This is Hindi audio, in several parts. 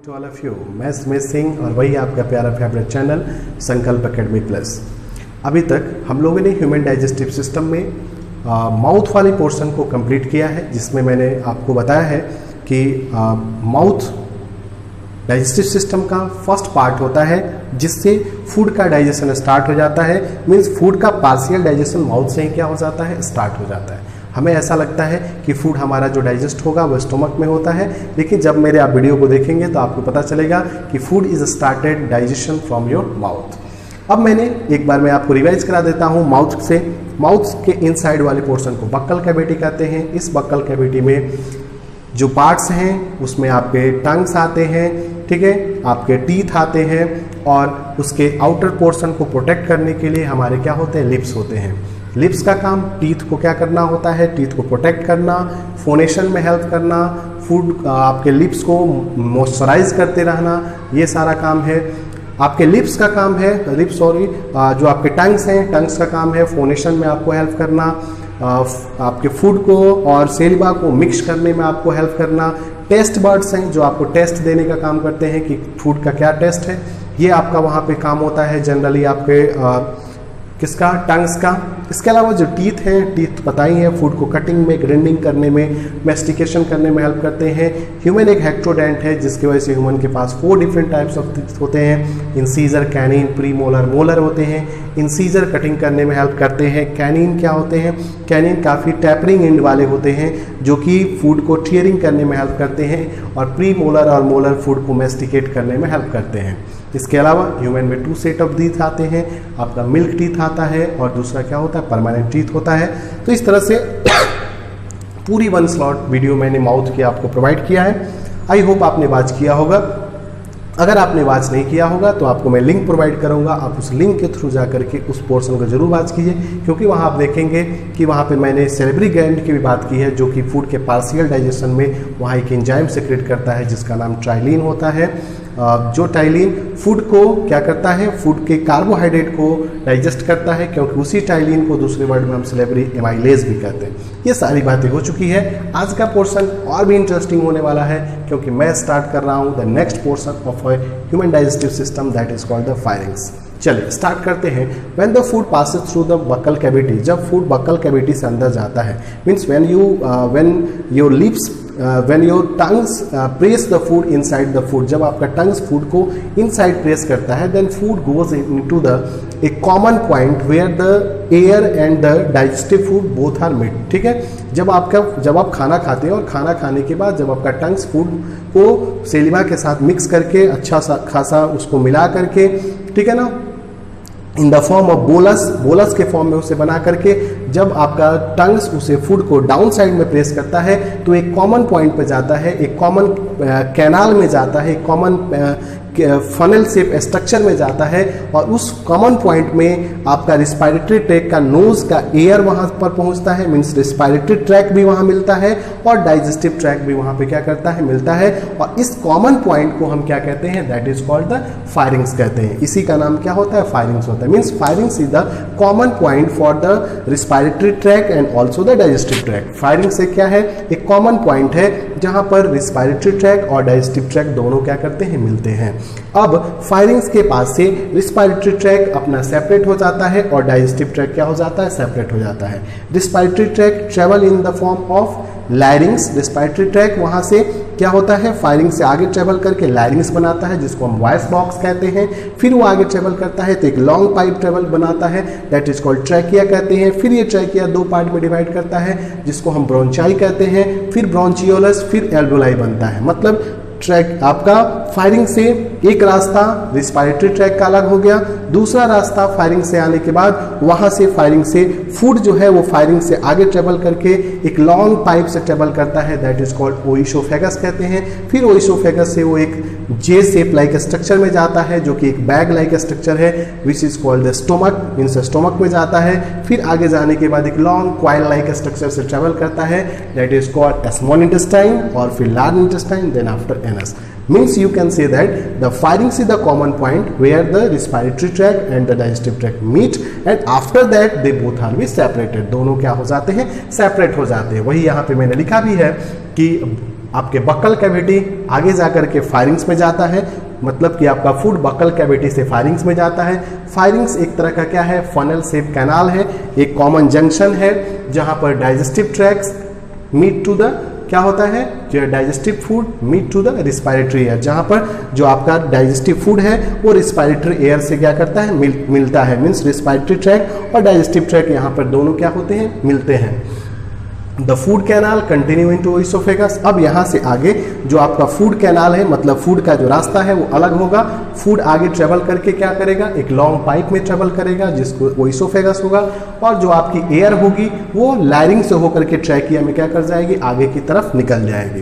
टू ऑल ऑफ यू, मैं स्मिथ सिंह और वही आपका प्यारा फेवरेट चैनल संकल्प एकेडमी प्लस। अभी तक हम लोगों ने ह्यूमन डाइजेस्टिव सिस्टम में माउथ वाले पोर्शन को कंप्लीट किया है, जिसमें मैंने आपको बताया है कि माउथ डाइजेस्टिव सिस्टम का फर्स्ट पार्ट होता है जिससे फूड का डाइजेशन स्टार्ट हो जाता है। मीन्स फूड का पार्शियल डाइजेशन माउथ से ही क्या हो जाता है, स्टार्ट हो जाता है। हमें ऐसा लगता है कि फूड हमारा जो डाइजेस्ट होगा वो स्टोमक में होता है, लेकिन जब मेरे आप वीडियो को देखेंगे तो आपको पता चलेगा कि food is started digestion from your mouth. अब मैंने एक बार मैं आपको रिवाइज करा देता हूँ माउथ से। माउथ के इनसाइड वाले पोर्शन को बक्कल कैविटी कहते हैं। इस बक्कल कैविटी में जो पार्ट्स हैं उसमें आपके टंग्स आते हैं, ठीक है, आपके टीथ आते हैं, और उसके आउटर पोर्शन को प्रोटेक्ट करने के लिए हमारे क्या होते हैं, लिप्स होते हैं। लिप्स का काम टीथ को क्या करना होता है, टीथ को प्रोटेक्ट करना, फोनेशन में हेल्प करना, फूड आपके लिप्स को मॉइस्चराइज करते रहना, ये सारा काम है। आपके लिप्स का काम है, जो आपके टंग्स हैं, टंग्स का काम है फोनेशन में आपको हेल्प करना, आपके फूड को और सेलिबा को मिक्स करने में आपको हेल्प करना। टेस्ट बर्ड्स हैं जो आपको टेस्ट देने का काम करते हैं कि फूड का क्या टेस्ट है, ये आपका वहाँ पे काम होता है जनरली आपके किसका, टंग्स का। इसके अलावा जो टीथ हैं, टीथ पता ही है फूड को कटिंग में, ग्राइंडिंग करने में, मेस्टिकेशन करने में हेल्प करते हैं। ह्यूमन एक हेक्टोडेंट है जिसकी वजह से ह्यूमन के पास 4 डिफरेंट टाइप्स ऑफ टीथ होते हैं। Incisor, canine, premolar, molar होते हैं। इंसीजर कटिंग करने में हेल्प करते हैं। कैनिन क्या होते हैं, कैनिन काफ़ी टैपरिंग एंड वाले होते हैं जो कि फूड को टीयरिंग करने में हेल्प करते हैं, और प्री मोलर और मोलर फूड को मेस्टिकेट करने में हेल्प करते हैं। इसके अलावा ह्यूमन में 2 सेट ऑफ टीथ आते हैं। आपका मिल्क टीथ आता है और दूसरा क्या होता है, परमानेंट टीथ होता है। तो इस तरह से पूरी 1 स्लॉट वीडियो मैंने माउथ की आपको प्रोवाइड किया है। आई होप आपने वॉच किया होगा। अगर आपने वॉच नहीं किया होगा तो आपको मैं लिंक प्रोवाइड करूंगा, आप उस लिंक के थ्रू जा करके उस पोर्शन को जरूर वॉच कीजिए, क्योंकि वहाँ आप देखेंगे कि वहाँ पे मैंने सेलेब्री ग्लैंड की भी बात की है जो कि फूड के पार्शियल डाइजेशन में वहाँ एक एंजाइम सेक्रेट करता है जिसका नाम ट्राइलिन होता है। जो टाइलिन फूड को क्या करता है, फूड के कार्बोहाइड्रेट को डाइजेस्ट करता है, क्योंकि उसी टाइलिन को दूसरे वर्ड में हम सेलेब्री एमाइलेज भी कहते हैं। ये सारी बातें हो चुकी है। आज का पोर्शन और भी इंटरेस्टिंग होने वाला है, क्योंकि मैं स्टार्ट कर रहा हूँ the next portion of human digestive system, that is called the firings. चलिए स्टार्ट करते हैं। When the food passes through the buccal cavity, जब फूड बक्कल कैविटी से अंदर जाता है, means when your lips when your tongues press the food inside the food, जब आपका टंग्स फूड को इनसाइड प्रेस करता है, then food goes into the a common point where the air and the digestive food both are met। ठीक है, जब आप खाना खाते हैं और खाना खाने के बाद जब आपका टंग्स फूड को सेलिवा के साथ मिक्स करके अच्छा सा खासा उसको मिला करके, ठीक है ना, in the form of bolus के फॉर्म में उसे बना करके जब आपका टंग्स उसे फूड को डाउन साइड में प्रेस करता है तो एक कॉमन पॉइंट पे जाता है, एक कॉमन कैनाल में जाता है, एक कॉमन फनल शेप स्ट्रक्चर में जाता है, और उस कॉमन पॉइंट में आपका रिस्पायरेटरी ट्रैक का नोज का एयर वहां पर पहुंचता है। मीन्स रिस्पायरेटरी ट्रैक भी वहां मिलता है और डाइजेस्टिव ट्रैक भी वहां पे क्या करता है, मिलता है। और इस कॉमन पॉइंट को हम क्या कहते हैं, that is called the firings कहते हैं। इसी का नाम क्या होता है, फायरिंग्स होता है। Means firings is the common point for the respiratory track and also the digestive track. Firing से क्या है, एक कॉमन पॉइंट है जहां पर रिस्पायरेटरी ट्रैक और डाइजेस्टिव ट्रैक दोनों क्या करते हैं, मिलते हैं। अब फायरिंग्स के पास से रिस्पायरेटरी ट्रैक अपना सेपरेट हो जाता है और डाइजेस्टिव ट्रैक क्या हो जाता है, सेपरेट हो जाता है। Respiratory track travel in the form of लैरिंग्स। Respiratory track वहां से क्या होता है, फायरिंग से आगे ट्रेवल करके लैरिंग्स बनाता है जिसको हम वॉइस बॉक्स कहते हैं। फिर वो आगे ट्रेवल करता है तो एक लॉन्ग पाइप ट्रेवल बनाता है, दैट इज कॉल्ड ट्रैकिया कहते हैं। फिर ये ट्रैकिया 2 पार्ट में डिवाइड करता है जिसको हम ब्रोंचाई कहते हैं। फिर ब्रोंचियोलस, फिर एल्वोलाई बनता है। मतलब ट्रैक आपका फायरिंग से एक रास्ता रिस्पायरेटरी ट्रैक का अलग हो गया, दूसरा रास्ता फायरिंग से आने के बाद वहां से फायरिंग से फूड जो है वो फायरिंग से आगे ट्रेवल करके एक लॉन्ग पाइप से ट्रेवल करता है, दैट इज कॉल्ड ओइसोफेगस कहते हैं। फिर ओइसोफेगस से वो एक जे शेप लाइक स्ट्रक्चर में जाता है जो कि एक बैग लाइक स्ट्रक्चर है, which is called the stomach. Means stomach में जाता है। फिर आगे जाने के बाद एक लॉन्ग क्वाइल लाइक स्ट्रक्चर से ट्रेवल करता है, that is called small intestine, और फिर large intestine, then after anus. Means you can say that the pharynx is the common point where the respiratory tract and the digestive tract meet, and after that they both are be separated। दोनों क्या हो जाते हैं, सेपरेट हो जाते हैं। वही यहाँ पे मैंने लिखा भी है कि आपके बक्कल कैविटी आगे जाकर के फायरिंग्स में जाता है, मतलब कि आपका फूड बक्कल कैविटी से फायरिंग्स में जाता है। फायरिंग्स एक तरह का क्या है, फनल शेप कैनाल है, एक कॉमन जंक्शन है जहां पर digestive tracts meet to the क्या होता है, जो digestive food meet to the respiratory air, जहां पर जो आपका डाइजेस्टिव फूड है वो रिस्पायरेटरी एयर से क्या करता है, मिलता है। मीन्स रिस्पायरेटरी ट्रैक्ट और डाइजेस्टिव ट्रैक्ट यहाँ पर दोनों क्या होते हैं, मिलते हैं। The food canal continue into oesophagus. अब यहाँ से आगे जो आपका फूड कैनाल है, मतलब फूड का जो रास्ता है वो अलग होगा। फूड आगे ट्रेवल करके क्या करेगा, एक लॉन्ग पाइप में ट्रेवल करेगा जिसको ओइसोफेगस होगा, और जो आपकी एयर होगी वो लायरिंग से होकर के ट्रैकिया में क्या कर जाएगी, आगे की तरफ निकल जाएगी।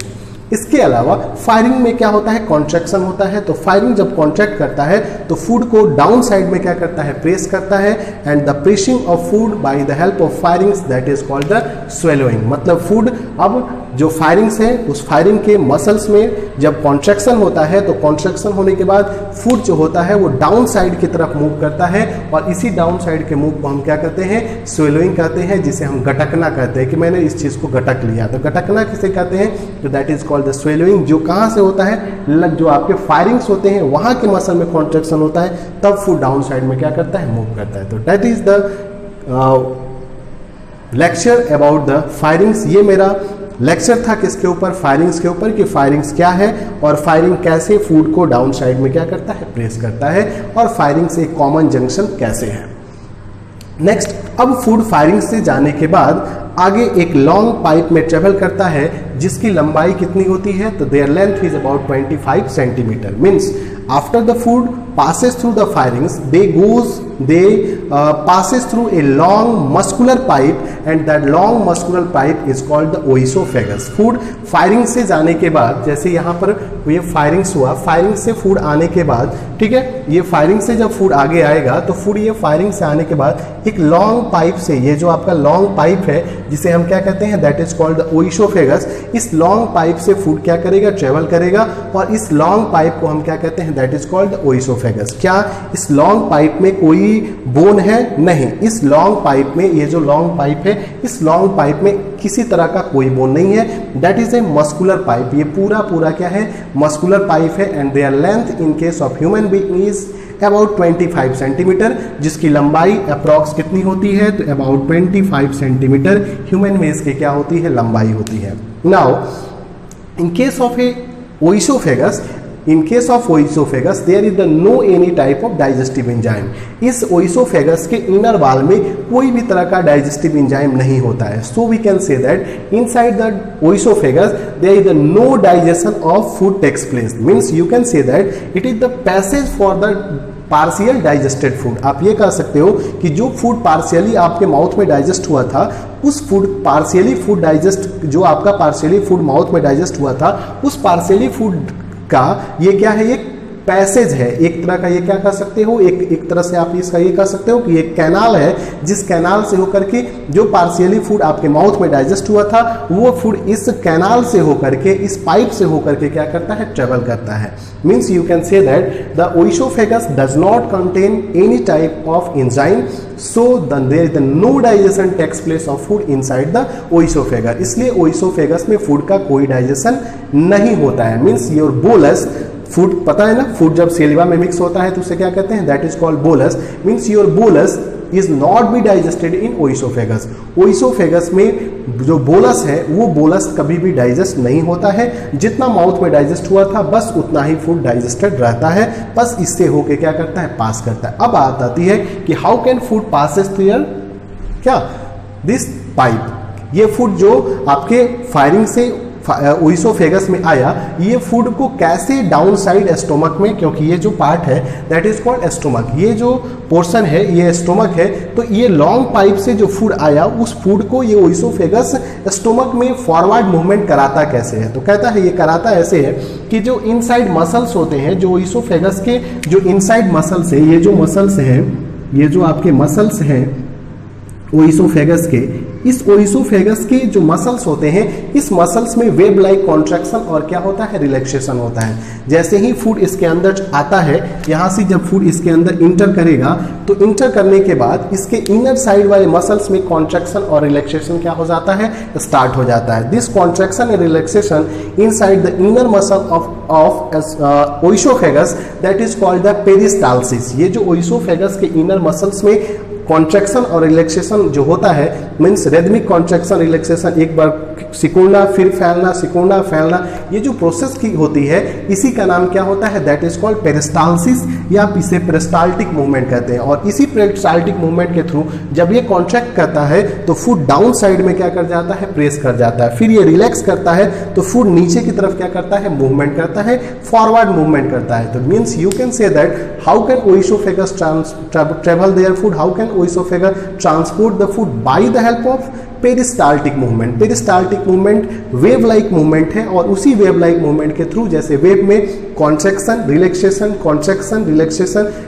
इसके अलावा फायरिंग में क्या होता है, कॉन्ट्रैक्शन होता है। तो फायरिंग जब कॉन्ट्रैक्ट करता है तो फूड को डाउन साइड में क्या करता है, प्रेस करता है। And the pressing of food by the help of firings that is called the swallowing. मतलब फूड अब जो फायरिंग्स है उस फायरिंग के मसल्स में जब कॉन्ट्रैक्शन होता है तो कॉन्ट्रैक्शन होने के बाद फूड जो होता है वो डाउन साइड की तरफ मूव करता है, और इसी डाउन साइड के मूव को हम क्या कहते हैं, स्वेलोइंग कहते हैं, जिसे हम गटकना कहते हैं कि मैंने इस चीज को गटक लिया। तो गटकना किसे कहते हैं, तो that is called the swallowing, जो कहाँ से होता है, जो आपके फायरिंग्स होते हैं वहां के मसल में कॉन्ट्रैक्शन होता है, तब फूड डाउन साइड में क्या करता है, मूव करता है। तो that is the lecture about the firings. ये मेरा लेक्चर था किसके ऊपर, फायरिंग्स के ऊपर, कि फायरिंग्स क्या है और फायरिंग कैसे फूड को डाउन साइड में क्या करता है, प्रेस करता है, और फायरिंग से एक कॉमन जंक्शन कैसे है। नेक्स्ट, अब फूड फायरिंग से जाने के बाद आगे एक लॉन्ग पाइप में ट्रेवल करता है जिसकी लंबाई कितनी होती है, तो there length is about 25 centimetre. Means after the food passes through the firings, they passes through a long muscular pipe, and that long muscular pipe is called the oesophagus. Food firing से जाने के बाद, जैसे यहाँ पर ये फायरिंग्स हुआ, फायरिंग से फूड आने के बाद, ठीक है, ये फायरिंग से जब फूड आगे आएगा तो फूड ये फायरिंग से आने के बाद एक लॉन्ग पाइप से, ये जो आपका लॉन्ग पाइप है जिसे हम क्या कहते हैं, that is called the oesophagus, इस लॉन्ग पाइप से फूड क्या करेगा, ट्रेवल करेगा, और इस लॉन्ग पाइप को हम क्या कहते हैं, that is called the oesophagus. क्या इस लॉन्ग पाइप में कोई बोन है, नहीं, इस लॉन्ग पाइप में, ये जो लॉन्ग पाइप है, इस लॉन्ग पाइप में किसी तरह का कोई बोन नहीं है, that is a muscular pipe. ये पूरा क्या है, मस्कुलर पाइप है। And there length in case of human being is about 25 centimetre, जिसकी लंबाई अप्रॉक्स कितनी होती है, तो अबाउट 25 सेंटीमीटर ह्यूमन वेस की क्या होती है, लंबाई होती है। Now in case of A oesophagus, In case of oesophagus, there is no any type of digestive enzyme. इस oesophagus के इनर वाल में कोई भी तरह का digestive enzyme नहीं होता है. So we can say that inside the oesophagus there is no digestion of food takes place. Means you can say that it is the passage for the partial digested food. आप ये कह सकते हो कि जो फूड पार्शियली आपके माउथ में डाइजेस्ट हुआ था, उस फूड पार्शियली फूड डाइजेस्ट, जो आपका पार्शियली फूड माउथ में डाइजेस्ट हुआ था, उस पार्शियली फूड का ये क्या है, एक पैसेज है, एक तरह का, ये क्या कह सकते हो, एक तरह से आप इसका ये कह सकते हो कि एक कैनाल है, जिस कैनाल से होकर के जो पार्शियली फूड आपके माउथ में डाइजेस्ट हुआ था, वो फूड इस कैनाल से होकर के, इस पाइप से होकर के क्या करता है, ट्रेवल करता है। Means you can say that the oesophagus does not contain any type of enzyme, so there is no digestion takes place of food inside the oesophagus. इसलिए ओइसोफेगस में फूड का कोई डाइजेशन नहीं होता है। मीन्स योर बोलस फूड, पता है ना, फूड जब सेलिवा में मिक्स होता है तो उसे क्या कहते हैं, that is called bolus. Means your bolus is not be digested in oesophagus. Oesophagus में जो बोलस है वो बोलस कभी भी डाइजेस्ट नहीं होता है। जितना माउथ में डाइजेस्ट हुआ था बस उतना ही फूड डाइजेस्टेड रहता है, बस इससे होके क्या करता है, पास करता है। अब बात आती है कि how can food passes through your क्या दिस पाइप। ये फूड जो आपके फायरिंग से ओइसोफेगस में आया, ये फूड को कैसे डाउन साइड स्टोमक में, क्योंकि ये जो पार्ट है दैट इज कॉल्ड स्टोमक, ये जो पोर्शन है ये स्टोमक है, तो ये लॉन्ग पाइप से जो फूड आया उस फूड को ये ओइसोफेगस स्टोमक में फॉरवर्ड मूवमेंट कराता कैसे है, तो कहता है ये कराता ऐसे है कि जो इनसाइड मसल्स होते हैं, जो ओइसोफेगस के जो इनसाइड मसल्स है, ये जो मसल्स हैं, ये जो आपके मसल्स हैं ओइसोफेगस के, इस ओइसोफेगस के जो मसल्स होते हैं, इस मसल्स में वेब लाइक कॉन्ट्रैक्शन और क्या होता है, रिलैक्सेशन होता है। जैसे ही फूड इसके अंदर आता है, यहाँ से जब फूड इसके अंदर इंटर करेगा तो इंटर करने के बाद इसके इनर साइड वाले मसल्स में कॉन्ट्रैक्शन और रिलैक्सेशन क्या हो जाता है, स्टार्ट हो जाता है। This contraction and relaxation inside the inner muscle of oesophagus that is called the peristalsis. ये जो ओइसोफेगस के इनर मसल्स में कॉन्ट्रैक्शन और रिलैक्सेशन जो होता है, मीन्स रिदमिक कॉन्ट्रैक्शन रिलैक्सेशन, एक बार सिकुड़ना फिर फैलना, सिकुड़ना फैलना, ये जो प्रोसेस की होती है इसी का नाम क्या होता है, दैट इज कॉल्ड पेरिस्टाल्सिस, या आप इसे पेरिस्टाल्टिक मूवमेंट कहते हैं। और इसी पेरिस्टाल्टिक मूवमेंट के थ्रू जब ये कॉन्ट्रैक्ट करता है तो फूड डाउन साइड में क्या कर जाता है, प्रेस कर जाता है। फिर ये रिलैक्स करता है तो फूड नीचे की तरफ क्या करता है, मूवमेंट करता है, फॉरवर्ड मूवमेंट करता है। तो means you can say that how can oesophagus travel their food, how can oesophagus transport the food by the help of peristaltic movement. Peristaltic movement wave like movement है और उसी वेव लाइक मूवमेंट के थ्रू, जैसे वेव में कॉन्ट्रैक्शन रिलैक्सेशन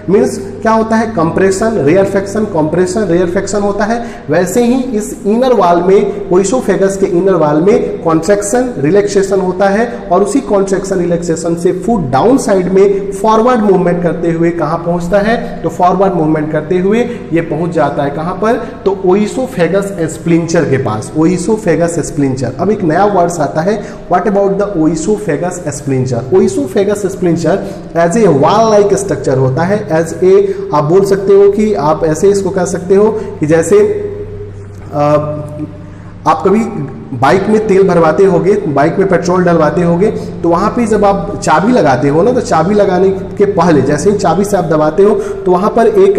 मीन्स क्या होता है, कंप्रेशन रेयरफेक्शन, कंप्रेशन रेयरफेक्शन होता है, वैसे ही इस इनर वॉल में, ओइसोफेगस के इनर वॉल में कॉन्ट्रैक्शन रिलैक्सेशन होता है और उसी कॉन्ट्रैक्शन रिलैक्सेशन से फूड डाउन साइड में फॉरवर्ड मूवमेंट करते हुए कहाँ पहुंचता है, तो फॉरवर्ड मूवमेंट करते हुए ये पहुंच जाता है कहाँ पर, तो ओइसोफेगस स्प्लिंचर के पास, ओइसोफेगस स्प्लिंचर। अब एक नया वर्ड्स आता है, what about the oesophagus sphincter. Oesophagus sphincter as a wall like structure होता है, एज ए, आप बोल सकते हो कि आप ऐसे इसको कह सकते हो कि जैसे आप कभी बाइक में तेल भरवाते होगे, बाइक में पेट्रोल डलवाते होगे, तो वहाँ पे जब आप चाबी लगाते हो ना, तो चाबी लगाने के पहले जैसे ही चाबी से आप दबाते हो तो वहाँ पर एक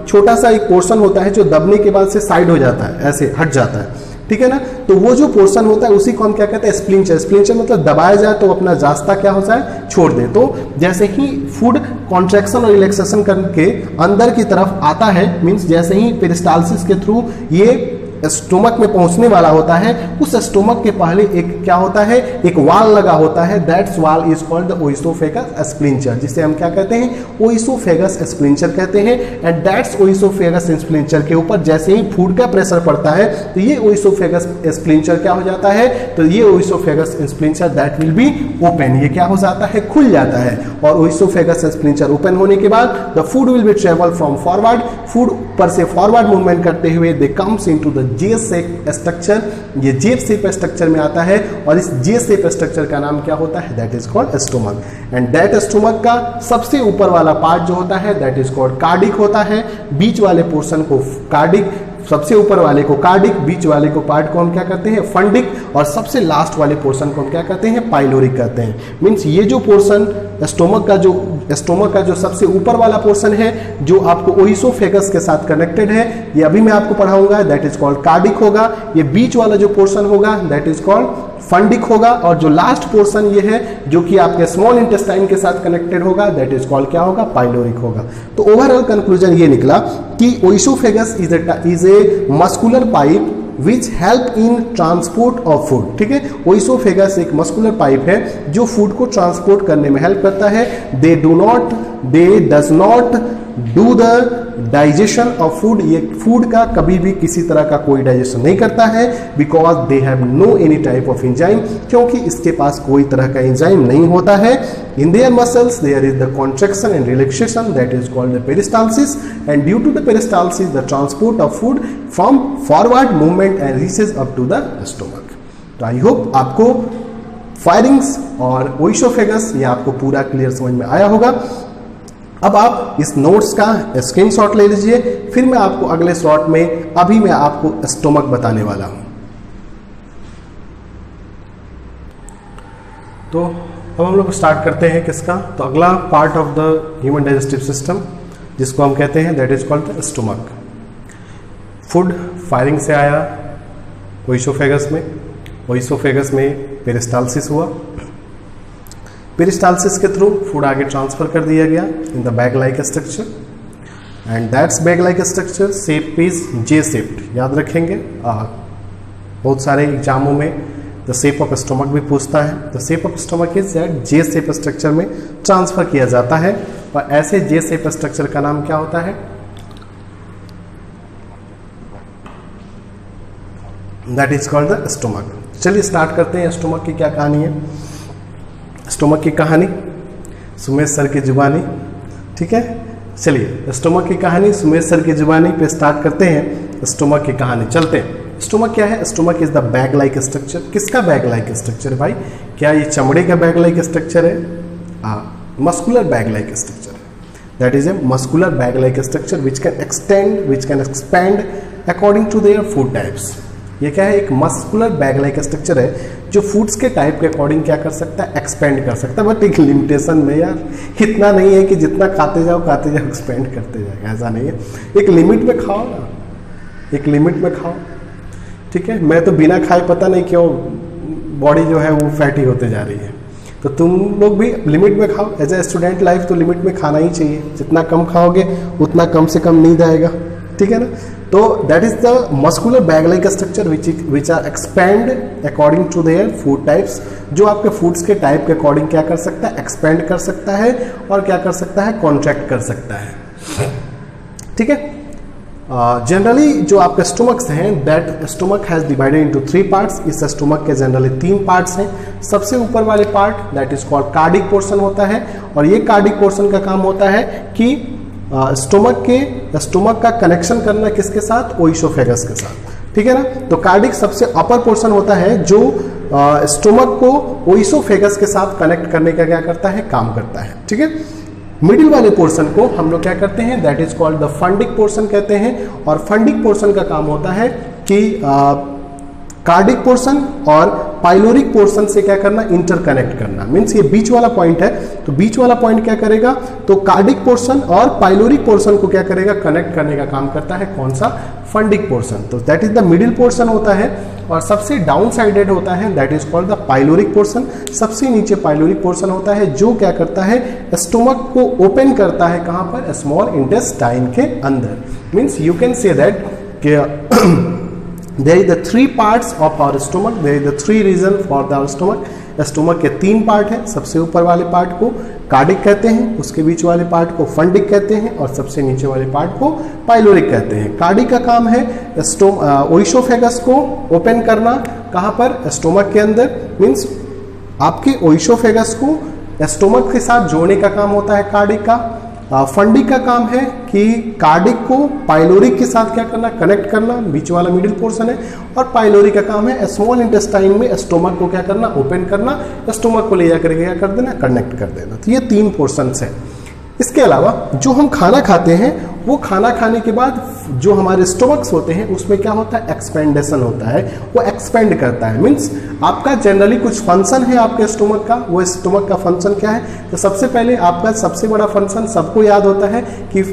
छोटा सा एक पोर्शन होता है जो दबने के बाद से साइड हो जाता है, ऐसे हट जाता है, ठीक है ना। तो वो जो पोर्शन होता है उसी को हम क्या कहते हैं, स्प्लिंचर। स्प्लिंचर मतलब दबाया जाए तो अपना रास्ता क्या हो जाए, छोड़ दे। तो जैसे ही फूड कॉन्ट्रैक्शन और रिलैक्सेशन करके अंदर की तरफ आता है, मीन्स जैसे ही पेरिस्टाल्सिस के थ्रू ये स्टोमक में पहुंचने वाला होता है, उस स्टोमक के पहले एक क्या होता है, एक वाल लगा होता है, that's wall is called the oesophagus sphincter, जिसे हम क्या कहते हैं, ओइसोफेगस स्प्लिंचर कहते हैं। एंड दैट्स ओइसोफेगस स्प्लिंचर के ऊपर जैसे ही फूड का प्रेशर पड़ता है तो ये ओइसोफेगस स्प्लिंचर क्या हो जाता है, तो ये oesophagus sphincter that will be open, ये क्या हो जाता है, खुल जाता है। और ओइसोफेगस स्प्लिंचर ओपन होने के बाद the food will be travel from forward, food पर से फॉरवर्ड मूवमेंट करते हुए they comes into the J shape structure, ये जे शेप स्ट्रक्चर में आता है और इस जे शेप स्ट्रक्चर का नाम क्या होता है, that is called stomach. And that stomach का सबसे ऊपर वाला पार्ट जो होता है दैट इज कॉल्ड कार्डिक होता है, बीच वाले पोर्शन को कार्डिक, सबसे ऊपर वाले को कार्डिक, बीच वाले को पार्ट को हम क्या कहते हैं, फंडिक, और सबसे लास्ट वाले पोर्शन को हम क्या कहते हैं, पाइलोरिक कहते हैं। मीन्स ये जो पोर्शन स्टोमक का जो सबसे ऊपर वाला पोर्शन है जो आपको ओइसोफेगस के साथ कनेक्टेड है, ये अभी मैं आपको पढ़ाऊंगा, दैट इज कॉल्ड कार्डिक होगा। ये बीच वाला जो पोर्शन होगा दैट इज कॉल्ड फंडिक होगा, और जो लास्ट पोर्शन ये है जो कि आपके स्मॉल इंटेस्टाइन के साथ कनेक्टेड होगा दैट इज कॉल्ड क्या होगा, पाइलोरिक होगा। तो ओवरऑल कंक्लूजन ये निकला कि oesophagus is a muscular pipe which help in transport of food. ठीक है, ओइसोफेगस एक मस्कुलर पाइप है जो फूड को ट्रांसपोर्ट करने में हेल्प करता है। दे does not do the digestion of food, ये फूड का कभी भी किसी तरह का कोई डाइजेशन नहीं करता है, because they have no any type of enzyme, क्योंकि इसके पास कोई तरह का एंजाइम नहीं होता है। In their muscles there is the contraction and relaxation that is called the peristalsis, and due to the peristalsis the transport of food from forward movement and reaches up to the stomach. तो आई होप आपको फायरिंग्स और ओइसोफेगस ये आपको पूरा क्लियर समझ में आया होगा। अब आप इस नोट्स का स्क्रीनशॉट ले लीजिए, फिर मैं आपको अगले शॉट में अभी मैं आपको स्टोमक बताने वाला हूं। तो अब हम लोग स्टार्ट करते हैं किसका, तो अगला part of the human digestive system जिसको हम कहते हैं that is called the stomach. Food firing से आया ओइसोफेगस में, ओइसोफेगस में पेरिस्टाल्सिस हुआ, पेरिस्टाल्सिस के थ्रू फूड आगे ट्रांसफर कर दिया गया in the bag like structure, and that's bag like structure shape is J shaped. याद रखेंगे, बहुत सारे एग्जामों में द शेप ऑफ स्टोमक भी पूछता है। The shape of stomach is that J shape structure में ट्रांसफर किया जाता है, और ऐसे जे शेप स्ट्रक्चर का नाम क्या होता है, that is called the stomach. चलिए स्टार्ट करते हैं। स्टोमक की क्या कहानी है। स्टोमक की कहानी सुमेश सर की जुबानी, ठीक है। चलिए स्टोमक की कहानी सुमेश सर की जुबानी पे स्टार्ट करते हैं। स्टोमक की कहानी चलते हैं। स्टोमक क्या है? Stomach is the bag like structure. किसका बैग लाइक स्ट्रक्चर भाई? क्या ये चमड़े का बैग लाइक स्ट्रक्चर है? Muscular bag like structure. That is a muscular bag like structure which can extend, which can expand according to their food types. ये क्या है? एक मस्कुलर बैग लाइक स्ट्रक्चर है जो फूड्स के टाइप के अकॉर्डिंग क्या कर सकता है? एक्सपेंड कर सकता है, बट एक लिमिटेशन में यार। इतना नहीं है कि जितना खाते जाओ एक्सपेंड करते जाएगा, ऐसा नहीं है। एक लिमिट में खाओ ना, एक लिमिट में खाओ, ठीक है। मैं तो बिना खाए पता नहीं क्यों बॉडी जो है वो फैटी होते जा रही है। तो तुम लोग भी लिमिट में खाओ। एज ए स्टूडेंट लाइफ तो लिमिट में खाना ही चाहिए। जितना कम खाओगे उतना कम से कम नींद आएगा, ठीक है ना। तो that is the muscular bag like structure which are expand according to their food types, जो आपके फूड्स के टाइप के अकॉर्डिंग क्या कर सकता है? एक्सपेंड कर सकता है और क्या कर सकता है? कॉन्ट्रैक्ट कर सकता है, ठीक है। जनरली जो आपके स्टोमक्स हैं, that stomach has divided into 3 parts. इस स्टोमक के जनरली 3 पार्ट्स हैं। सबसे ऊपर वाले part that is called cardiac portion होता है, और ये कार्डिक पोर्शन का काम होता है कि स्टोमक का कनेक्शन करना किसके साथ? ओइसोफेगस के साथ, ठीक है ना। तो कार्डिक सबसे अपर पोर्शन होता है जो स्टोमक को ओइसोफेगस के साथ कनेक्ट करने का क्या करता है? काम करता है, ठीक है। मिडिल वाले पोर्शन को हम लोग क्या करते हैं? That is called the fundic portion कहते हैं। और फंडिक पोर्शन का काम होता है कि कार्डिक पोर्शन और पाइलोरिक पोर्शन से क्या करना? इंटरकनेक्ट करना। मीन्स ये बीच वाला पॉइंट है, तो बीच वाला पॉइंट क्या करेगा? तो कार्डिक पोर्शन और पाइलोरिक पोर्शन को क्या करेगा? कनेक्ट करने का काम करता है कौन सा? Fundic portion. तो that is the middle portion होता है। और सबसे डाउन साइडेड होता है that is called the pyloric portion. सबसे नीचे पाइलोरिक पोर्शन होता है जो क्या करता है? स्टोमक को ओपन करता है। कहां पर? स्मॉल इंटेस्टाइन के अंदर। Means you can say that there is the 3 parts of our stomach, there is the 3 region for our stomach। Stomach के 3 पार्ट हैं। सबसे ऊपर वाले पार्ट को कार्डिक कहते हैं, उसके बीच वाले पार्ट को फंडिक कहते हैं, और सबसे नीचे वाले पार्ट को पाइलोरिक कहते हैं। कार्डिक का काम है ओइसोफेगस को ओपन करना। कहाँ पर? स्टोमक के अंदर। मीन्स आपके ओइसोफेगस को स्टोमक के साथ जोड़ने का काम होता है कार्डिक का। फंडिक का काम है कि कार्डिक को पाइलोरिक के साथ क्या करना? कनेक्ट करना, बीच वाला मिडिल पोर्शन है। और पाइलोरिक का काम है स्मॉल इंटेस्टाइन में स्टोमक को क्या करना? ओपन करना, स्टोमक को ले जाकर क्या कर देना? कनेक्ट कर देना। तो ये 3 पोर्शंस हैं। इसके अलावा जो हम खाना खाते हैं, वो खाना खाने के बाद जो हमारे स्टोमक्स होते हैं उसमें क्या होता है? एक्सपेंडेशन होता है, वो एक्सपेंड करता है। मीन्स आपका जनरली कुछ फंक्शन है आपके स्टोमक का। वो स्टोमक का फंक्शन क्या है? तो सबसे पहले आपका सबसे बड़ा फंक्शन सबको याद होता है कि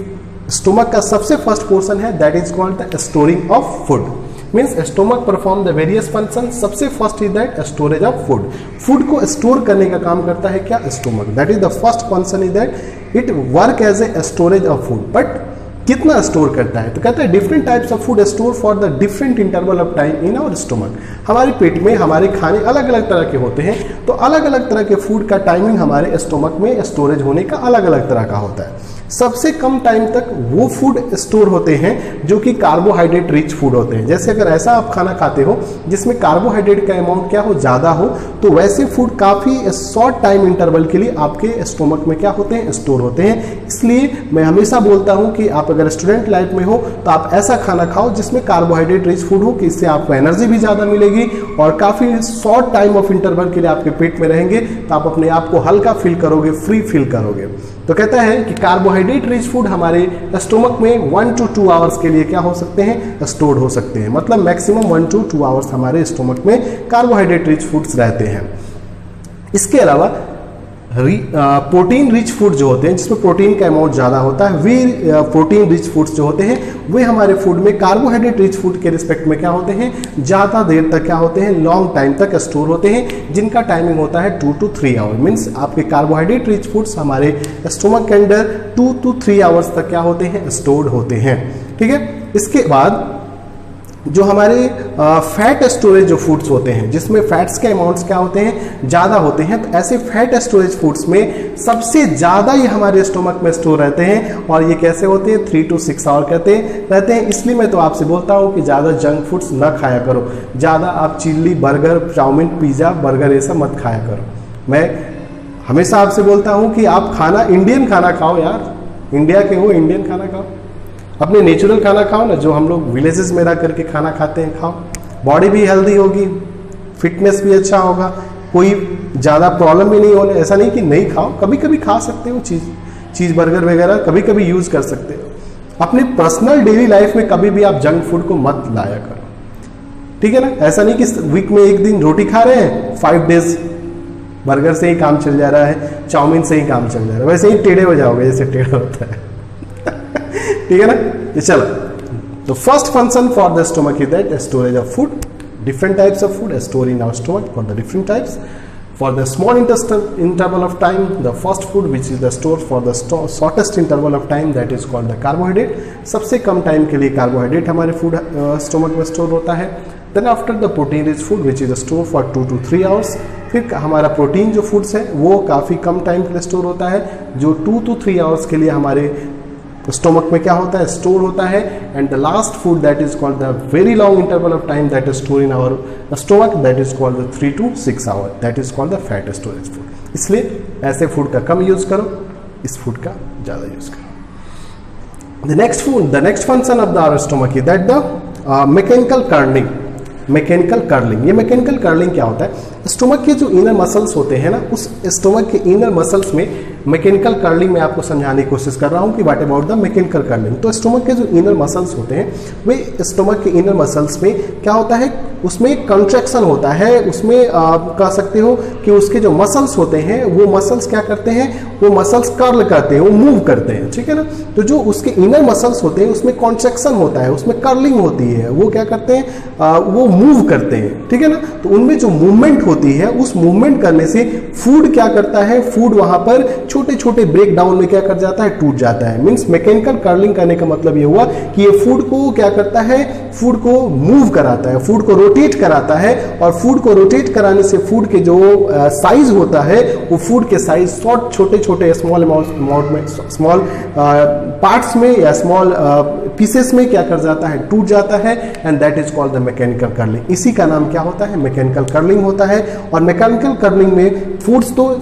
स्टोमक का सबसे फर्स्ट पोर्शन है that is called the storing of food. Means stomach perform the various function. सबसे first is that storage of food. Food को स्टोर करने का काम करता है क्या? Stomach. That is the first function is that it work as a storage of food. But कितना स्टोर करता है? तो कहता है different types of food store for the different interval of time in our stomach. हमारे पेट में हमारे खाने अलग अलग तरह के होते हैं, तो अलग अलग तरह के फूड का टाइमिंग हमारे स्टोमक में स्टोरेज होने का अलग अलग तरह का होता है। सबसे कम टाइम तक वो फूड स्टोर होते हैं जो कि कार्बोहाइड्रेट रिच फूड होते हैं। जैसे अगर ऐसा आप खाना खाते हो जिसमें कार्बोहाइड्रेट का अमाउंट क्या हो? ज़्यादा हो, तो वैसे फूड काफ़ी शॉर्ट टाइम इंटरवल के लिए आपके स्टोमक में क्या होते हैं? स्टोर होते हैं। इसलिए मैं हमेशा बोलता हूं कि आप अगर स्टूडेंट लाइफ में हो तो आप ऐसा खाना खाओ जिसमें कार्बोहाइड्रेट रिच फूड हो, कि इससे आपको एनर्जी भी ज़्यादा मिलेगी और काफ़ी शॉर्ट टाइम ऑफ इंटरवल के लिए आपके पेट में रहेंगे, तो आप अपने आप को हल्का फील करोगे, फ्री फील करोगे। तो कहता है कि कार्बोहाइड्रेट रिच फूड हमारे स्टोमक में 1 to 2 आवर्स के लिए क्या हो सकते हैं? स्टोर हो सकते हैं। मतलब मैक्सिमम 1 to 2 आवर्स हमारे स्टोमक में कार्बोहाइड्रेट रिच फूड्स रहते हैं। इसके अलावा प्रोटीन रिच फूड जो होते हैं, जिसमें प्रोटीन का अमाउंट ज़्यादा होता है, वे प्रोटीन रिच फूड्स जो होते हैं वे हमारे फूड में कार्बोहाइड्रेट रिच फूड के रिस्पेक्ट में क्या होते हैं? ज़्यादा देर तक क्या होते हैं? लॉन्ग टाइम तक स्टोर होते हैं, जिनका टाइमिंग होता है 2 to 3 आवर। मीन्स आपके कार्बोहाइड्रेट रिच फूड्स हमारे स्टोमक के अंदर 2 to 3 आवर्स तक क्या होते हैं? स्टोर्ड होते हैं, ठीक है। इसके बाद जो हमारे फैट स्टोरेज जो फूड्स होते हैं, जिसमें फैट्स के अमाउंट्स क्या होते हैं, ज़्यादा होते हैं, तो ऐसे फैट स्टोरेज फूड्स में सबसे ज़्यादा ये हमारे स्टोमक में स्टोर रहते हैं। और ये कैसे होते हैं, 3 to 6 आवर रहते हैं। इसलिए मैं तो आपसे बोलता हूँ कि ज़्यादा जंक फूड्स ना खाया करो, ज़्यादा आप chilli, burger, chow mein, pizza, burger ये सब मत खाया करो। मैं हमेशा आपसे बोलता हूँ कि आप खाना, इंडियन खाना खाओ यार, इंडिया के हो, इंडियन खाना खाओ, अपने नेचुरल खाना खाओ ना, जो हम लोग विलेजेस में रह करके खाना खाते हैं, खाओ। बॉडी भी हेल्दी होगी, फिटनेस भी अच्छा होगा, कोई ज़्यादा प्रॉब्लम भी नहीं होने। ऐसा नहीं कि नहीं खाओ, कभी कभी खा सकते हो, चीज़ बर्गर वगैरह कभी कभी यूज़ कर सकते हो। अपने पर्सनल डेली लाइफ में कभी भी आप जंक फूड को मत लाया करो, ठीक है ना। ऐसा नहीं कि वीक में एक दिन रोटी खा रहे हैं, 5 डेज बर्गर से ही काम चल जा रहा है, चाउमीन से ही काम चल जा रहा है, वैसे ही टेढ़े हो जाओगे जैसे टेढ़ा होता है। ठीक है ना। ये चलो, तो first function for the stomach is that storage of food, different types of food store in our stomach for the different types. For the small interval of time, the first food which is the store for the shortest interval of time, that is called the carbohydrate. सबसे कम टाइम के लिए कार्बोहाइड्रेट हमारे फूड स्टोमक में स्टोर होता है। Then after the protein rich food which is store for 2 to 3 hours. फिर हमारा प्रोटीन जो फूड्स है वो काफ़ी कम टाइम के लिए स्टोर होता है, जो 2 to 3 आवर्स के लिए हमारे स्टोमक में क्या होता है, स्टोर होता है। And the last food that is called the very long interval of time that is store in our stomach, that is called the 3 to 6 hour, that is called the fat storage food. इसलिए ऐसे फूड का कम यूज करो, इस फूड का ज़्यादा यूज करो। The next function of the our stomach is that the mechanical curling. Mechanical curling, ये मैकेनिकल कर्लिंग क्या होता है, स्टोमक के जो इनर मसल्स होते हैं ना, उस स्टोमक के इनर मसल्स में मैकेनिकल कर्लिंग में आपको समझाने की कोशिश कर रहा हूँ कि what about the mechanical curling. तो स्टोमक के जो इनर मसल्स होते हैं, वे स्टोमक के इनर मसल्स में क्या होता है, उसमें कंट्रैक्शन होता है, उसमें कह सकते हो कि उसके जो मसल्स होते हैं वो मसल्स क्या करते हैं, वो मसल्स कर्ल करते हैं, वो मूव करते हैं, ठीक है ना। तो जो उसके इनर मसल्स होते हैं उसमें कॉन्ट्रैक्शन होता है, उसमें कर्लिंग होती है, वो क्या करते हैं, वो मूव करते हैं, ठीक है ना। तो उनमें जो मूवमेंट होती है, उस मूवमेंट करने से फूड क्या करता है, फूड वहां पर छोटे छोटे ब्रेक डाउन में क्या कर जाता है, टूट जाता है। मीन्स मैकेनिकल कर्लिंग करने का मतलब ये हुआ कि ये फूड को क्या करता है, फूड को मूव कराता है, फूड को रोटेट कराता है, और फूड को रोटेट कराने से फूड के जो साइज होता है, वो फूड के साइज छोटे छोटे स्मॉल अमाउंट में, स्मॉल पार्ट्स में या स्मॉल पीसेस में क्या कर जाता है, टूट जाता है। And that is called the mechanical curling. इसी का नाम क्या होता है, मैकेनिकल कर्लिंग होता है। और मैकेनिकल कर्लिंग में फूड्स तो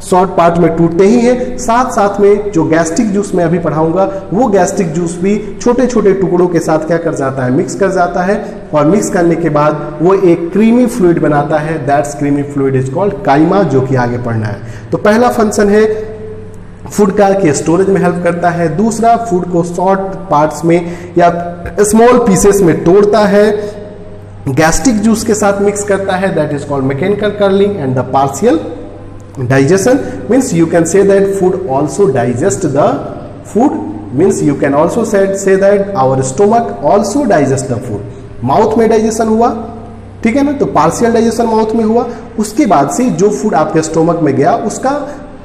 शॉर्ट पार्ट में टूटते ही हैं, साथ साथ में जो गैस्ट्रिक जूस मैं अभी पढ़ाऊंगा, वो गैस्ट्रिक जूस भी छोटे छोटे टुकड़ों के साथ क्या कर जाता है, मिक्स कर जाता है। और मिक्स करने के बाद वो एक क्रीमी फ्लूइड बनाता है, that's creamy fluid is called chyme, जो कि आगे पढ़ना है। तो पहला फंक्शन है फूड का कि स्टोरेज में हेल्प करता है। दूसरा, फूड को शॉर्ट पार्ट्स में या स्मॉल पीसेस में तोड़ता है, गैस्ट्रिक जूस के साथ मिक्स करता है, that is called mechanical curling. And the partial digestion means you can say that food also digest the food, means you can also say that our stomach also digest the food। Mouth में डाइजेशन हुआ, ठीक है ना, तो पार्शियल डाइजेशन माउथ में हुआ। उसके बाद से जो फूड आपके स्टोमक में गया उसका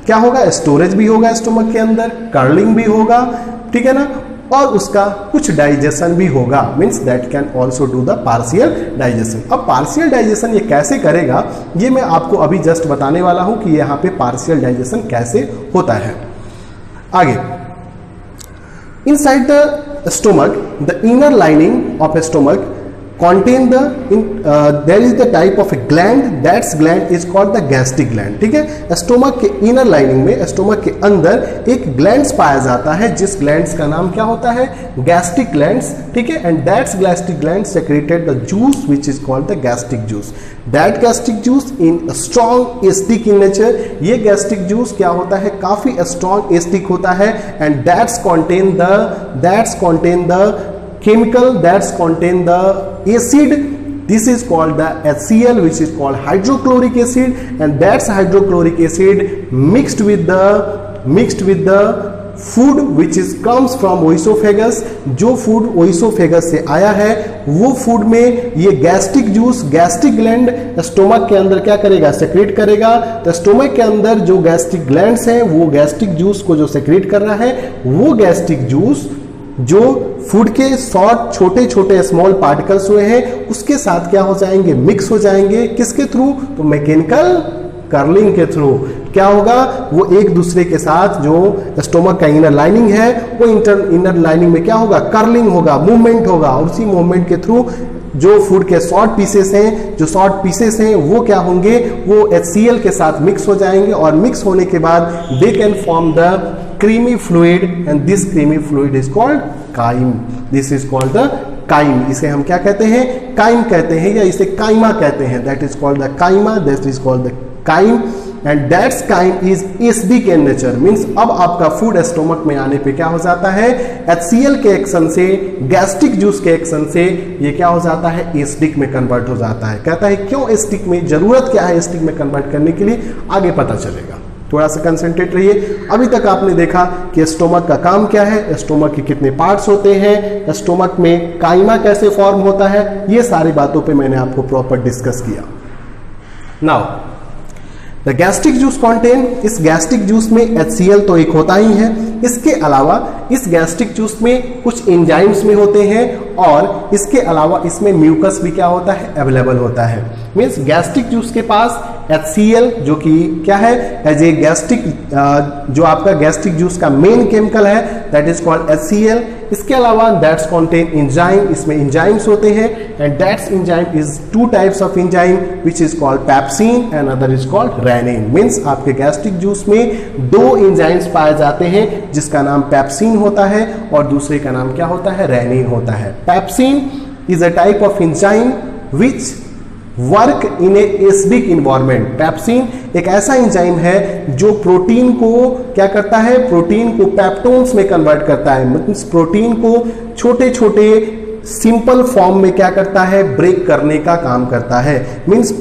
क्या होगा, स्टोरेज भी होगा स्टोमक के अंदर, कर्लिंग भी होगा, ठीक है ना, और उसका कुछ डाइजेशन भी होगा। Means that can also do the partial digestion. अब पार्शियल डाइजेशन ये कैसे करेगा, ये मैं आपको अभी जस्ट बताने वाला हूं कि यहाँ पे पार्शियल डाइजेशन कैसे होता है। आगे, inside the stomach the inner lining of A stomach contain the there is the type of a gland, that gland is called the gastric gland। ठीक है, स्टोमक के इनर लाइनिंग में, स्टोमक के अंदर एक ग्लैंड्स पाया जाता है, जिस ग्लैंड्स का नाम क्या होता है, गैस्ट्रिक ग्लैंड्स, ठीक है। And that's gastric gland secreted the juice which is called the gastric juice. That gastric juice in strong acidic in nature, ये गैस्ट्रिक जूस क्या होता है, काफी स्ट्रॉन्ग एसिडिक होता है। And that's contain the chemical that's contain the acid, this is called the HCl, which is called hydrochloric acid, and that's hydrochloric acid mixed with the food which is comes from oesophagus। जो फूड ओइसोफेगस से आया है वो फूड में ये gastric juice, gastric gland stomach के अंदर क्या करेगा, सेक्रेट करेगा। तो स्टोमक के अंदर जो गैस्ट्रिक ग्लैंड्स हैं वो गैस्ट्रिक जूस को जो सेक्रेट कर रहा है, वो गैस्ट्रिक जूस जो फूड के शॉर्ट छोटे छोटे स्मॉल पार्टिकल्स हुए हैं उसके साथ क्या हो जाएंगे, मिक्स हो जाएंगे। किसके थ्रू, तो मैकेनिकल कर्लिंग के थ्रू। क्या होगा, वो एक दूसरे के साथ जो स्टोमक का इनर लाइनिंग है वो इनर लाइनिंग में क्या होगा, कर्लिंग होगा, मूवमेंट होगा, और उसी मूवमेंट के थ्रू जो फूड के शॉर्ट पीसेस हैं वो क्या होंगे, वो HCl के साथ मिक्स हो जाएंगे, और मिक्स होने के बाद they can form the creamy fluid, and this creamy fluid is called chyme. This is called the chyme. इसे हम क्या कहते हैं, काइम कहते हैं, या इसे काइमा कहते हैं। That is called the chyme, that is called the chyme, and that's chyme is acidic in nature. Means अब आपका फूड स्टोमक में आने पे क्या हो जाता है, HCl के एक्शन से, गैस्ट्रिक जूस के एक्शन से ये क्या हो जाता है, एसिडिक में कन्वर्ट हो जाता है। कहता है क्यों एसिडिक में, जरूरत क्या है एसिडिक में कन्वर्ट करने के लिए, आगे पता चलेगा। थोड़ा सा कंसंट्रेट रहिए। अभी तक आपने देखा कि स्टोमक का काम क्या है, स्टोमक के कितने पार्ट्स होते हैं, स्टोमक में काइमा कैसे फॉर्म होता है, ये सारी बातों पे मैंने आपको प्रॉपर डिस्कस किया। Now the gastric juice contain, इस गैस्ट्रिक जूस में HCl तो एक होता ही है, इसके अलावा इस गैस्ट्रिक जूस में कुछ एंजाइम्स में होते हैं, और इसके अलावा इसमें म्यूकस भी क्या होता है, अवेलेबल होता है। मीन्स गैस्ट्रिक जूस के पास HCl जो कि क्या है, एज ए गैस्ट्रिक, जो आपका गैस्ट्रिक जूस का मेन केमिकल है, दैट इज कॉल्ड HCl। इसके अलावा दैट्स कॉन्टेन एंजाइम, इसमें एंजाइम्स होते हैं, and that's enzyme is two types of enzyme which is called pepsin and other is called rennin. Means आपके गैस्ट्रिक जूस में दो एंजाइम्स पाए जाते हैं, जिसका नाम पैप्सिन होता है और दूसरे का नाम क्या होता है, रेनिन होता है। Pepsin is a type of enzyme which work in A acidic environment. Pepsin एक ऐसा एंजाइम है जो प्रोटीन को क्या करता है, प्रोटीन को पेप्टोन्स में कन्वर्ट करता है। मतलब प्रोटीन को छोटे छोटे सिंपल फॉर्म में क्या करता है, ब्रेक करने का काम करता है। मीन्स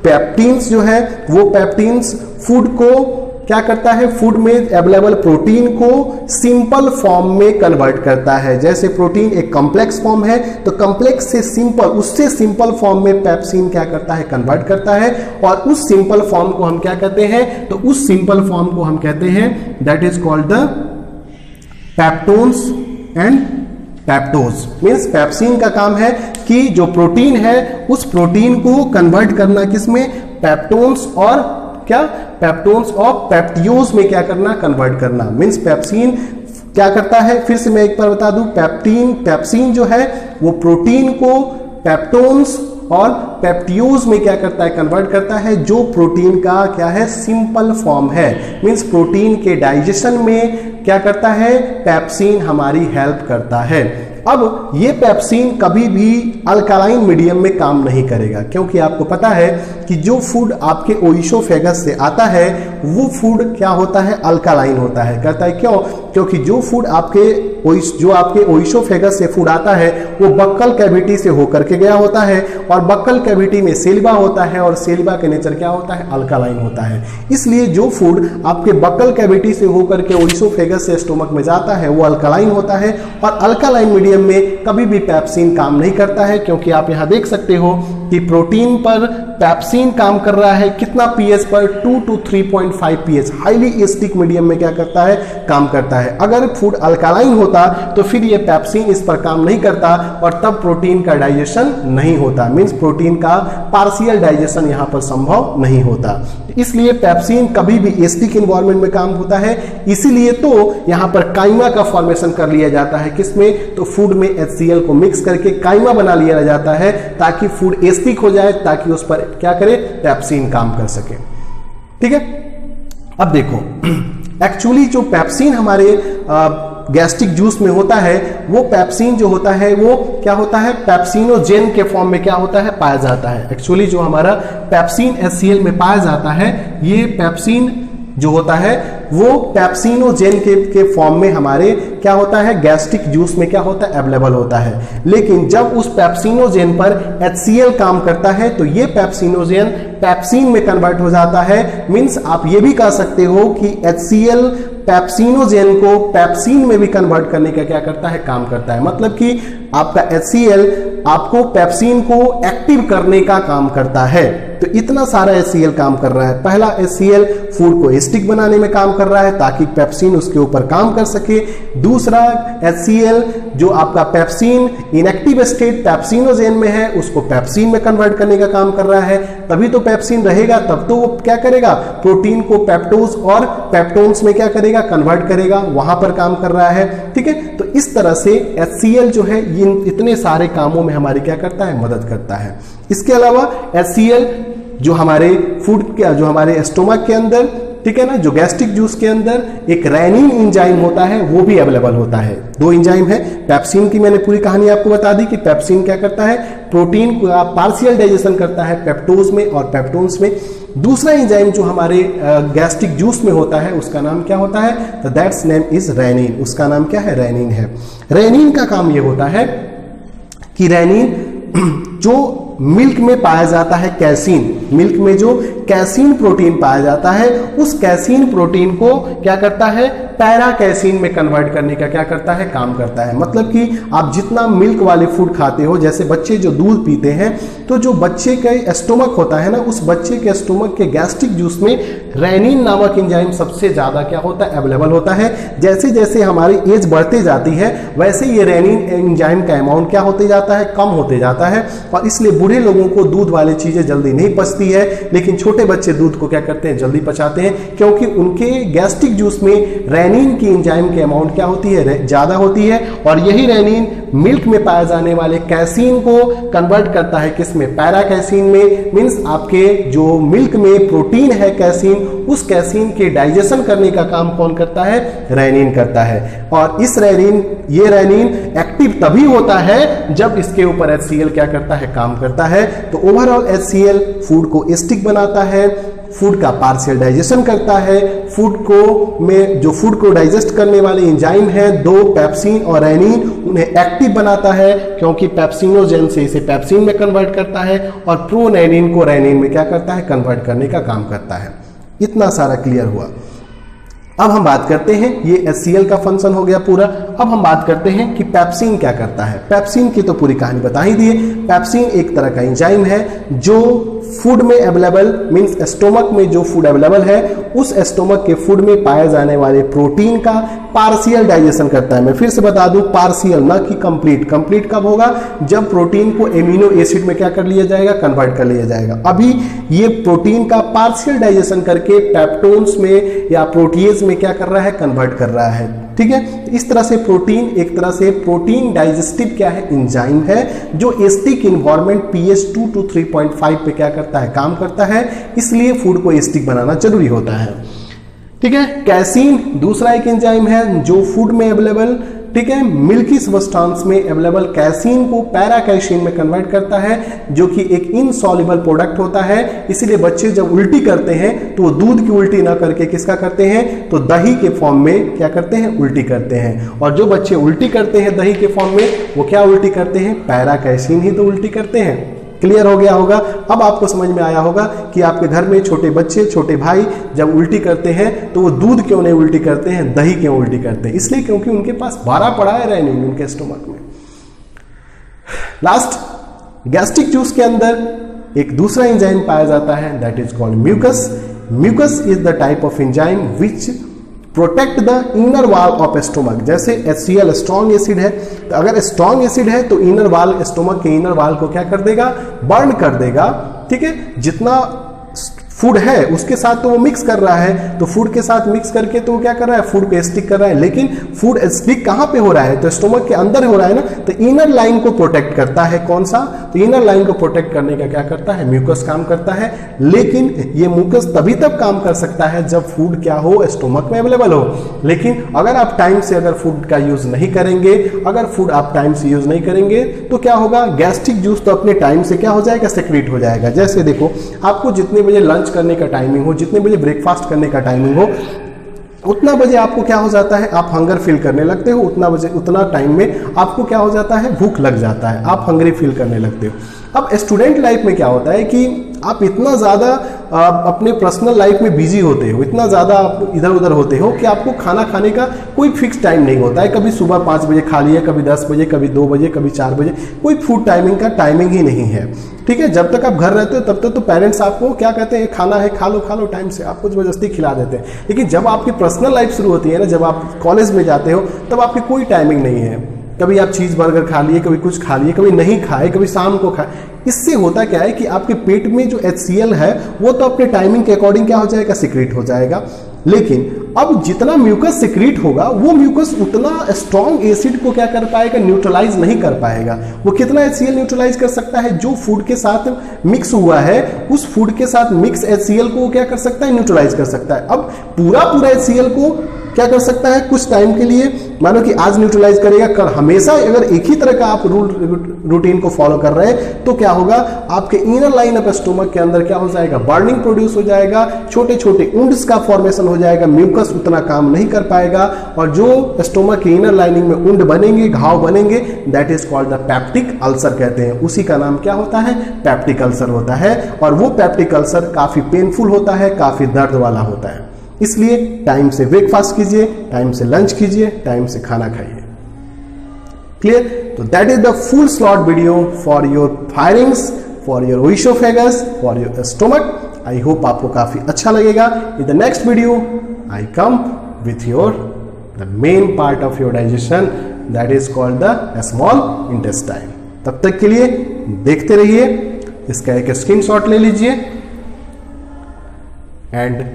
पेप्टीन्स जो है वो पेप्टीन्स फूड को क्या करता है, फूड में अवेलेबल प्रोटीन को सिंपल फॉर्म में कन्वर्ट करता है। जैसे प्रोटीन एक कॉम्प्लेक्स फॉर्म है, तो कॉम्प्लेक्स से सिंपल, उससे सिंपल फॉर्म में पेप्सिन क्या करता है, कन्वर्ट करता है, और उस सिंपल फॉर्म को हम क्या कहते हैं, तो उस सिंपल फॉर्म को हम कहते हैं that is called the peptones and peptose. Means pepsin का काम है कि जो प्रोटीन है उस प्रोटीन को कन्वर्ट करना किसमें, पेप्टोन्स और क्या, पेप्टोन्स और पेप्टियोज में क्या करना, कन्वर्ट करना। मीन्स पेप्सिन क्या करता है, फिर से मैं एक बार बता दूं, पेप्सिन जो है वो प्रोटीन को पेप्टोन्स और पेप्टियोज में क्या करता है, कन्वर्ट करता है, जो प्रोटीन का क्या है, सिंपल फॉर्म है। मीन्स प्रोटीन के डाइजेशन में क्या करता है, पेप्सिन हमारी हेल्प करता है। अब ये पेप्सिन कभी भी अल्कालाइन मीडियम में काम नहीं करेगा, क्योंकि आपको पता है कि जो फूड आपके ओइसोफेगस से आता है वो फूड क्या होता है, अल्कालाइन होता है। कहता है क्यों, क्योंकि जो फूड आपके ओइसोफेगस से फूड आता है वो बक्कल कैविटी से होकर के गया होता है, और बक्कल कैविटी में सेलिबा होता है, और सेलिबा का नेचर क्या होता है, अल्कालाइन होता है। इसलिए जो फूड आपके बक्कल कैविटी से होकर के ओइसोफेगस से स्टोमक में जाता है वो अल्कालाइन होता है, और अल्कालाइन मीडियम में कभी भी पेप्सिन काम नहीं करता है। क्योंकि आप यहां देख सकते हो कि प्रोटीन पर पेप्सिन काम कर रहा है कितना पीएच पर, 2 to 3.5 pH, highly acidic medium में क्या करता है, काम करता है। अगर फूड अल्कालाइन होता तो फिर ये पेप्सिन इस पर काम नहीं करता, और तब प्रोटीन का डाइजेशन नहीं होता। मीन्स प्रोटीन का पार्शियल डाइजेशन यहां पर संभव नहीं होता। इसलिए पेप्सिन कभी भी एसिडिक एनवायरनमेंट में काम होता है। इसीलिए तो यहां पर काइमा का फॉर्मेशन कर लिया जाता है, किसमें, तो फूड में HCl को मिक्स करके काइमा बना लिया जाता है, ताकि फूड एसिडिक हो जाए, ताकि उस पर क्या करे, पेप्सिन काम कर सके। ठीक है, अब देखो एक्चुअली जो पेप्सिन हमारे गैस्ट्रिक जूस में होता है, वो पेप्सिन जो होता है वो क्या होता है, पेप्सिनोजेन के फॉर्म में क्या होता है, पाया जाता है। एक्चुअली जो हमारा पेप्सिन HCl में पाया जाता है, ये पेप्सिन जो होता है वो पेप्सिनोजेन के फॉर्म में हमारे क्या होता है, गैस्ट्रिक जूस में क्या होता है, अवेलेबल होता है। लेकिन जब उस पेप्सिनोजेन पर HCl काम करता है तो ये पेप्सिनोजेन पेप्सिन में कन्वर्ट हो जाता है। मीन्स आप ये भी कह सकते हो कि HCl पेप्सिनोजेन को पेप्सिन में भी कन्वर्ट करने का क्या करता है, काम करता है। मतलब कि आपका HCl आपको पेप्सिन को एक्टिव करने का काम करता है। तो इतना सारा HCl काम कर रहा है। पहला HCl फूड को एसिडिक बनाने में काम कर रहा है ताकि पेप्सिन उसके ऊपर काम कर सके। दूसरा HCl जो आपका पेप्सिन इनएक्टिव स्टेट पेप्सिनोजेन में है उसको पेप्सिन में कन्वर्ट करने का काम कर रहा है, तभी तो पेप्सिन रहेगा, तब तो वो क्या करेगा प्रोटीन को पेप्टोज और पेप्टोन्स में क्या करेगा कन्वर्ट करेगा, वहां पर काम कर रहा है। ठीक है, तो इस तरह से HCl जो है इतने सारे कामों में हमारी क्या करता है मदद करता है। इसके अलावा HCl जो हमारे फूड के जो हमारे स्टोमक के अंदर, ठीक है ना, जो गैस्ट्रिक जूस के अंदर एक रेनिन एंजाइम होता है वो भी अवेलेबल होता है। दो एंजाइम है, पेप्सिन की मैंने पूरी कहानी आपको बता दी कि पेप्सिन क्या करता है प्रोटीन का पार्शियल डाइजेशन करता है पेप्टोज में और पेप्टोन्स में। दूसरा एंजाइम जो हमारे गैस्ट्रिक जूस में होता है उसका नाम क्या होता है, तो दैट्स नेम इज रेनिन, उसका नाम क्या है रेनिन है। रेनिन का काम ये होता है कि रेनिन जो मिल्क में पाया जाता है कैसीन, मिल्क में जो कैसीन प्रोटीन पाया जाता है उस कैसीन प्रोटीन को क्या करता है पैरा कैसीन में कन्वर्ट करने का क्या करता है काम करता है। मतलब कि आप जितना मिल्क वाले फूड खाते हो, जैसे बच्चे जो दूध पीते हैं तो जो बच्चे का स्टोमक होता है ना उस बच्चे के स्टोमक के गैस्ट्रिक जूस में रेनिन नामक एंजाइम सबसे ज्यादा क्या होता है अवेलेबल होता है। जैसे जैसे हमारी एज बढ़ते जाती है वैसे ये रेनिन एंजाइम का अमाउंट क्या होते जाता है कम होते जाता है, और इसलिए बूढ़े लोगों को दूध वाली चीजें जल्दी नहीं पचती है, लेकिन छोटे बच्चे दूध को क्या करते हैं जल्दी पचाते हैं, क्योंकि उनके गैस्ट्रिक जूस में रेनिन की एंजाइम के अमाउंट क्या होती है ज्यादा होती है, और यही रेनिन मिल्क में पाए जाने वाले कैसीन को कन्वर्ट करता है किसमें पैरा कैसीन में। मींस आपके जो मिल्क में प्रोटीन है कैसीन, उस कैसीन के डाइजेशन करने का काम कौन करता है रेनिन करता है। और इस ये रेनिन एक्टिव तभी होता है जब इसके ऊपर HCl क्या करता है काम करता है। तो ओवरऑल HCl फूड को एसिडिक बनाता है, फूड का पार्शियल डाइजेशन करता है, फूड को डाइजेस्ट करने वाले एंजाइम है दो पेप्सिन और रेनिन, उन्हें एक्टिव बनाता है क्योंकि पेप्सिनोजेन से इसे पेप्सिन में कन्वर्ट करता है, और प्रोरेनिन को रेनिन में क्या करता है कन्वर्ट करने का काम करता है। इतना सारा क्लियर हुआ। अब हम बात करते हैं, ये HCl का फंक्शन हो गया पूरा। अब हम बात करते हैं कि पेप्सिन क्या करता है। पेप्सिन की तो पूरी कहानी बता ही दी। पेप्सिन एक तरह का एंजाइम है जो फूड में अवेलेबल मींस स्टोमक में जो फूड अवेलेबल है उस स्टोमक के फूड में पाए जाने वाले प्रोटीन का पार्शियल डाइजेशन करता है। मैं फिर से बता दूं पार्शियल ना कि कंप्लीट। कंप्लीट कब होगा जब प्रोटीन को एमिनो एसिड में क्या कर लिया जाएगा कन्वर्ट कर लिया जाएगा। अभी ये प्रोटीन का पार्शियल डाइजेशन करके पेप्टोन्स में या प्रोटीएज में क्या कर रहा है कन्वर्ट कर रहा है। ठीक है, इस तरह से प्रोटीन एक तरह से प्रोटीन डाइजेस्टिव क्या है एंजाइम है जो एसिडिक इन्वायरमेंट pH 2 to 3.5 पे क्या करता है काम करता है, इसलिए फूड को एसिडिक बनाना जरूरी होता है। ठीक है, कैसीन दूसरा एक एंजाइम है जो फूड में अवेलेबल, ठीक है, मिल्की सब्सटेंस में अवेलेबल कैसीन को पैरा कैसीन में कन्वर्ट करता है जो कि एक इनसॉल्युबल प्रोडक्ट होता है। इसीलिए बच्चे जब उल्टी करते हैं तो वो दूध की उल्टी ना करके किसका करते हैं तो दही के फॉर्म में क्या करते हैं उल्टी करते हैं। और जो बच्चे उल्टी करते हैं दही के फॉर्म में वो क्या उल्टी करते हैं पैरा कैसीन ही तो उल्टी करते हैं। क्लियर हो गया होगा। अब आपको समझ में आया होगा कि आपके घर में छोटे बच्चे छोटे भाई जब उल्टी करते हैं तो वो दूध क्यों नहीं उल्टी करते हैं दही क्यों उल्टी करते हैं, इसलिए क्योंकि उनके पास भरा पड़ा है रेनिन उनके स्टोमक में। लास्ट गैस्ट्रिक जूस के अंदर एक दूसरा एंजाइम पाया जाता है that is called mucus. Mucus is the type of enzyme which protect the inner wall of stomach. जैसे HCl स्ट्रॉन्ग एसिड है, तो अगर स्ट्रॉन्ग एसिड है तो इनर वॉल स्टोमक के इनर वॉल को क्या कर देगा बर्न कर देगा। ठीक है, जितना फूड है उसके साथ तो वो मिक्स कर रहा है, तो फूड के साथ मिक्स करके तो वो क्या कर रहा है फूड को एसिडिक कर रहा है, लेकिन फूड एसिडिक कहां पे हो रहा है तो स्टोमक के अंदर हो रहा है ना, तो इनर लाइन को प्रोटेक्ट करता है कौन सा, तो इनर लाइन को प्रोटेक्ट करने का क्या करता है म्यूकस काम करता है। लेकिन ये म्यूकस तभी तक काम कर सकता है जब फूड क्या हो स्टोमक में अवेलेबल हो। लेकिन अगर आप टाइम से अगर फूड का यूज नहीं करेंगे, अगर फूड आप टाइम से यूज नहीं करेंगे तो क्या होगा गैस्ट्रिक जूस तो अपने टाइम से क्या हो जाएगा सेक्रेट हो जाएगा। जैसे देखो आपको जितने बजे लंच करने का टाइमिंग हो, जितने बजे ब्रेकफास्ट करने का टाइमिंग हो, उतना बजे आपको क्या हो जाता है आप हंगर फील करने लगते हो, उतना टाइम में आपको क्या हो जाता है भूख लग जाता है, आप हंग्री फील करने लगते हो। अब स्टूडेंट लाइफ में क्या होता है कि आप इतना ज़्यादा अपने पर्सनल लाइफ में बिजी होते हो, इतना ज़्यादा आप इधर उधर होते हो कि आपको खाना खाने का कोई फिक्स टाइम नहीं होता है। कभी सुबह 5 बजे खा लिया, कभी 10 बजे, कभी 2 बजे, कभी 4 बजे, कोई फूड टाइमिंग का टाइमिंग ही नहीं है। ठीक है, जब तक आप घर रहते हो तब तक तो पेरेंट्स आपको क्या कहते हैं, खाना है खा लो टाइम से, आपको जबरदस्ती खिला देते हैं। लेकिन जब आपकी पर्सनल लाइफ शुरू होती है ना, जब आप कॉलेज में जाते हो, तब आपकी कोई टाइमिंग नहीं है। कभी आप चीज़ बर्गर खा लिए, कभी कुछ खा लिए, कभी नहीं खाए, कभी शाम को खाए। इससे होता क्या है कि आपके पेट में जो HCl है वो तो अपने टाइमिंग के अकॉर्डिंग क्या हो जाएगा, सिक्रीट हो जाएगा। लेकिन अब जितना म्यूकस सिक्रीट होगा वो म्यूकस उतना स्ट्रॉन्ग एसिड को क्या कर पाएगा, न्यूट्रलाइज नहीं कर पाएगा। वो कितना HCl न्यूट्रलाइज कर सकता है, जो फूड के साथ मिक्स हुआ है उस फूड के साथ मिक्स HCl को क्या कर सकता है, न्यूट्रलाइज कर सकता है। अब पूरा HCl को क्या कर सकता है, कुछ टाइम के लिए, मानो कि आज न्यूट्रलाइज करेगा, कल हमेशा अगर एक ही तरह का आप रूटीन को फॉलो कर रहे हैं तो क्या होगा, आपके इनर लाइन ऑफ स्टोमक के अंदर क्या हो जाएगा, बर्निंग प्रोड्यूस हो जाएगा, छोटे छोटे उंड्स का फॉर्मेशन हो जाएगा, म्यूकस उतना काम नहीं कर पाएगा, और जो स्टोमक के इनर लाइनिंग में उंड बनेंगे, घाव बनेंगे, that is called the peptic ulcer कहते हैं। उसी का नाम क्या होता है, पेप्टिक अल्सर होता है। और वो पेप्टिक अल्सर काफी पेनफुल होता है, काफी दर्द वाला होता है। इसलिए टाइम से ब्रेकफास्ट कीजिए, टाइम से लंच कीजिए, टाइम से खाना खाइए। क्लियर? तो that is the full slot video for your firings, for your oesophagus, for your stomach. I hope आपको काफी अच्छा लगेगा। In the next video I come with your the main part of your digestion, that is called the small intestine. तब तक के लिए देखते रहिए, इसका एक स्क्रीनशॉट ले लीजिए and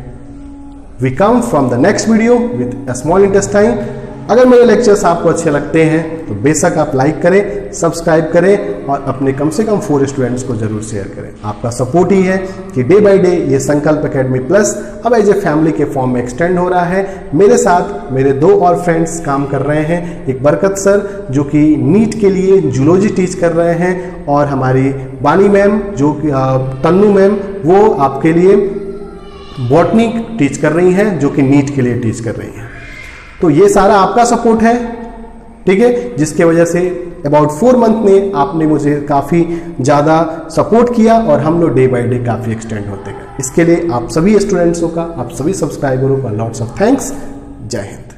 we come from the next video with a small intestine। अगर मेरे लेक्चर्स आपको अच्छे लगते हैं तो बेशक आप लाइक करें, सब्सक्राइब करें और अपने कम से कम 4 स्टूडेंट्स को जरूर शेयर करें। आपका सपोर्ट ही है कि डे बाय डे ये संकल्प एकेडमी प्लस अब एज ए फैमिली के फॉर्म में एक्सटेंड हो रहा है। मेरे साथ मेरे 2 और फ्रेंड्स काम कर रहे हैं, एक बरकत सर जो कि नीट के लिए जूलॉजी टीच कर रहे हैं, और हमारी बानी मैम जो तन्नू मैम वो आपके लिए बॉटनी टीच कर रही हैं, जो कि नीट के लिए टीच कर रही हैं। तो ये सारा आपका सपोर्ट है, ठीक है, जिसके वजह से अबाउट 4 मंथ में आपने मुझे काफ़ी ज़्यादा सपोर्ट किया और हम लोग डे बाय डे काफ़ी एक्सटेंड होते गए। इसके लिए आप सभी स्टूडेंट्सों का, आप सभी सब्सक्राइबरों का लॉट्स ऑफ थैंक्स। जय हिंद।